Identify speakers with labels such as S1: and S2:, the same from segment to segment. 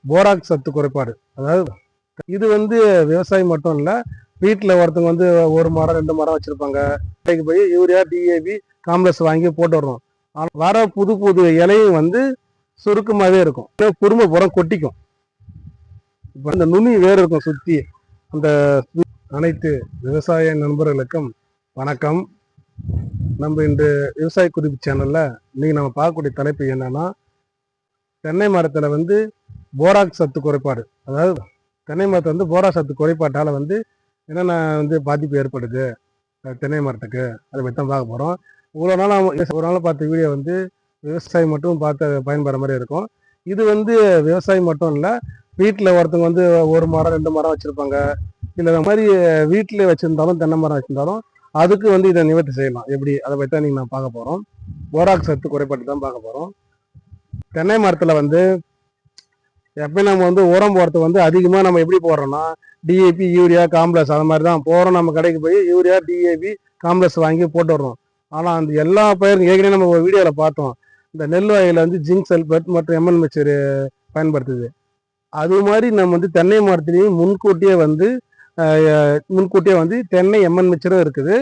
S1: Borax சத்து குறைபாடு. அதாவது இது விவசாயம் மட்டும் இல்லை, வீட்டில் ஒருத்தவங்க ஒரு மரம் 2 மரம் வச்சுருப்பாங்க. கடைக்கு போய் யூரியா, டிஏபி, காம்ப்ளெக்ஸ் வாங்கி போட்டு வர்றோம். ஆனால் வர புது புது இலையும் சுருக்கமாகவே இருக்கும், குறும்ப புறம் கொட்டிக்கும். இப்போ இந்த நுனி வேறு இருக்கும் சுற்றி. அந்த அனைத்து விவசாய நண்பர்களுக்கும் வணக்கம். நம்ம இந்த விவசாய குறிப்பு சேனலில் இன்னைக்கு நம்ம பார்க்கக்கூடிய தலைப்பு என்னன்னா, தென்னை மரத்தில் போராக்ஸ் சத்து குறைபாடு. அதாவது தென்னை மரத்தை போராக்ஸ் சத்து குறைபாட்டால் என்னென்ன பாதிப்பு ஏற்படுது தென்னை மரத்துக்கு, அதை பற்றி தான் பார்க்க போகிறோம். இவ்வளோ நாள் ஒரு நாள் பார்த்த வீடியோ விவசாயம் மட்டும் பார்த்து பயன்படுற மாதிரி இருக்கும். இது விவசாயம் மட்டும் இல்லை, வீட்டில் ஒருத்தவங்க ஒரு மரம் 2 மரம் வச்சுருப்பாங்க. இல்லை இந்த மாதிரி வீட்டில் வச்சுருந்தாலும் தென்னை மரம் வச்சுருந்தாலும் அதுக்கு இதை நிவர்த்தி செய்யலாம் எப்படி, அதை பற்றி தான் நீங்கள் நான் பார்க்க போகிறோம். போராக்ஸ் சத்து குறைபாட்டு தான் பார்க்க போகிறோம். தென்னை மரத்தில் எப்பயும் நம்ம உரம் போடுறது அதிகமாக நம்ம எப்படி போடுறோம்னா, டிஏபி, யூரியா, காம்ப்ளெக்ஸ் அது மாதிரி தான் போகிறோம். நம்ம கடைக்கு போய் யூரியா, டிஏபி, காம்ப்ளெக்ஸ் வாங்கி போட்டு வர்றோம். ஆனால் அந்த எல்லா பயிரும் ஏற்கனவே நம்ம ஒரு வீடியோவில் பார்த்தோம், இந்த நெல் வகையில் ஜிங்க் சல்பேட் மற்றும் எம்என் மிக்சர் பயன்படுத்துது. அது மாதிரி நம்ம தென்னை மரத்துலேயும் முன்கூட்டியே தென்னை எம்என் மிக்சரும் இருக்குது.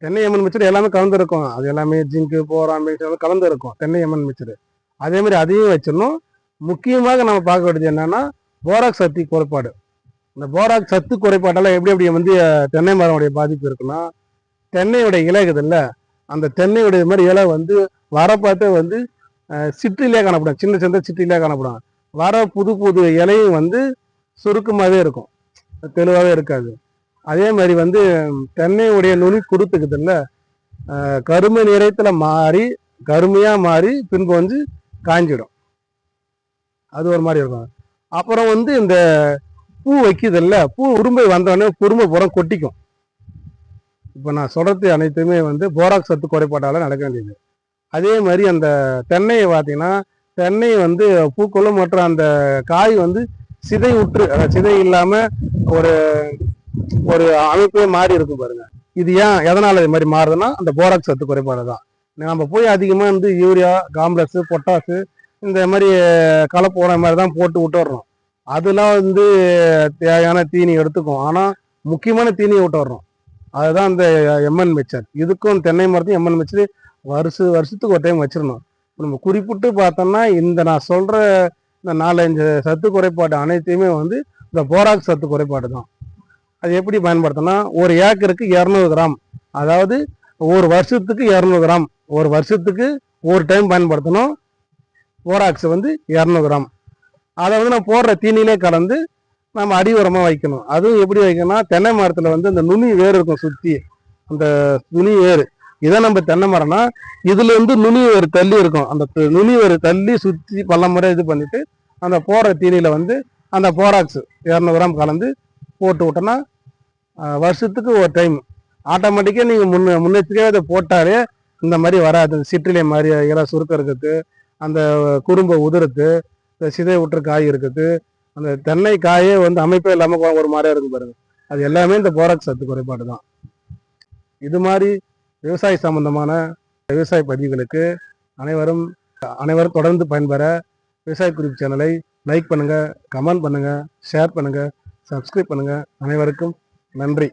S1: தென்னை எம்என் மிக்சர் எல்லாமே கலந்துருக்கும். அது எல்லாமே ஜிங்கு, போரான் மிக்சர் கலந்து இருக்கும் தென்னை எம்என் மிக்சர். அதே மாதிரி அதையும் வச்சிடணும். முக்கியமாக நம்ம பார்க்க வேண்டியது என்னன்னா, போராக்ஸ் சத்து குறைபாடு. இந்த போராக்ஸ் சத்து குறைபாட்டால் எப்படி தென்னை மரமுடைய பாதிப்பு இருக்குன்னா, தென்னையுடைய இலை இருக்குதுல்ல, அந்த தென்னையுடைய மாதிரி இலை வர பார்த்து சிற்றிலையாக காணப்படும், சின்ன சின்ன சிற்றிலையாக காணப்படும். வர புது புது இலையும் சுருக்கமாகவே இருக்கும், தெளிவாகவே இருக்காது. அதே மாதிரி தென்னையுடைய நுனி குருத்துக்குதுல்ல, கருமை நிறத்தில் மாறி கருமையாக மாறி பின்பு காய்ஞ்சிடும். அது ஒரு மாதிரி இருக்கும். அப்புறம் இந்த பூ வைக்குதில்ல, பூ உரும்பை வந்தோடனே குறும்ப புறம் கொட்டிக்கும். இப்போ நான் சொல்றது அனைத்துமே போராக்ஸ் சத்து குறைபாட்டால் நடக்க வேண்டியது. அதே மாதிரி அந்த தென்னையை பார்த்தீங்கன்னா, தென்னை பூக்களும் மற்றும் அந்த காய் சிதை உற்று, சிதை இல்லாமல் ஒரு ஒரு அமைப்பே மாறி இருக்கும் பாருங்க. இது எதனால இது மாதிரி மாறுதுன்னா, அந்த போராக்ஸ் சத்து குறைபாடு தான். நம்ம போய் அதிகமாக யூரியா, காம்ப்ளெக்ஸ், பொட்டாசு இந்த மாதிரி கலப்பு உரம் மாதிரி தான் போட்டு விட்டுறோம். அதெல்லாம் தேவையான தீனி எடுத்துக்கும், ஆனால் முக்கியமான தீனியை விட்டுறோம். அதுதான் இந்த எம்என் மிக்சர். இதுக்கும் தென்னை மரத்தையும் எம்என் மிக்சர் வருஷத்துக்கு ஒரு டைம் வச்சிடணும். நம்ம குறிப்பிட்டு பார்த்தோம்னா, நான் சொல்கிற இந்த 4-5 சத்து குறைபாடு அனைத்தையுமே இந்த போராக்ஸ் சத்து குறைபாடு தான். அது எப்படி பயன்படுத்தணும்னா, ஒரு ஏக்கருக்கு 200 கிராம், அதாவது ஒரு வருஷத்துக்கு 200 கிராம், ஒரு வருஷத்துக்கு ஒரு டைம் பயன்படுத்தணும். Borax 200 gram. அதை நம்ம போடுற தீனிலே கலந்து நம்ம அடி உரமாக வைக்கணும். அதுவும் எப்படி வைக்கணும்னா, தென்னை மரத்தில் இந்த நுனி வேறு இருக்கும் சுற்றி, அந்த நுனி வேறு. இதை நம்ம தென்னை மரம்னா இதுல நுனி வேறு தள்ளி இருக்கும். அந்த நுனி வேறு தள்ளி சுற்றி பல முறை இது பண்ணிட்டு அந்த போடுற தீனியில் அந்த போராக்ஸ் 200 கிராம் கலந்து போட்டு விட்டோன்னா வருஷத்துக்கு ஒரு டைம் ஆட்டோமேட்டிக்காக நீங்கள் முன்னெச்சரிக்கையாக இதை போட்டாலே இந்த மாதிரி வராது. சிற்றிலை மாதிரி இலை சுருக்கம் இருக்குது, அந்த குறும்பை உதிரத்து, இந்த சிதை விட்டுற காய் இருக்குது, அந்த தென்னை காயே அமைப்பே இல்லாமல் ஒரு மாதிரியா இருக்கும் பாருங்க. அது எல்லாமே இந்த போராக்ஸ் சத்து குறைபாடு தான். இது மாதிரி விவசாய சம்பந்தமான விவசாய பதிவுகளுக்கு அனைவரும் தொடர்ந்து பயன்பெற விவசாய குறிப்பு சேனலை லைக் பண்ணுங்க, கமெண்ட் பண்ணுங்க, ஷேர் பண்ணுங்க, சப்ஸ்கிரைப் பண்ணுங்க. அனைவருக்கும் நன்றி.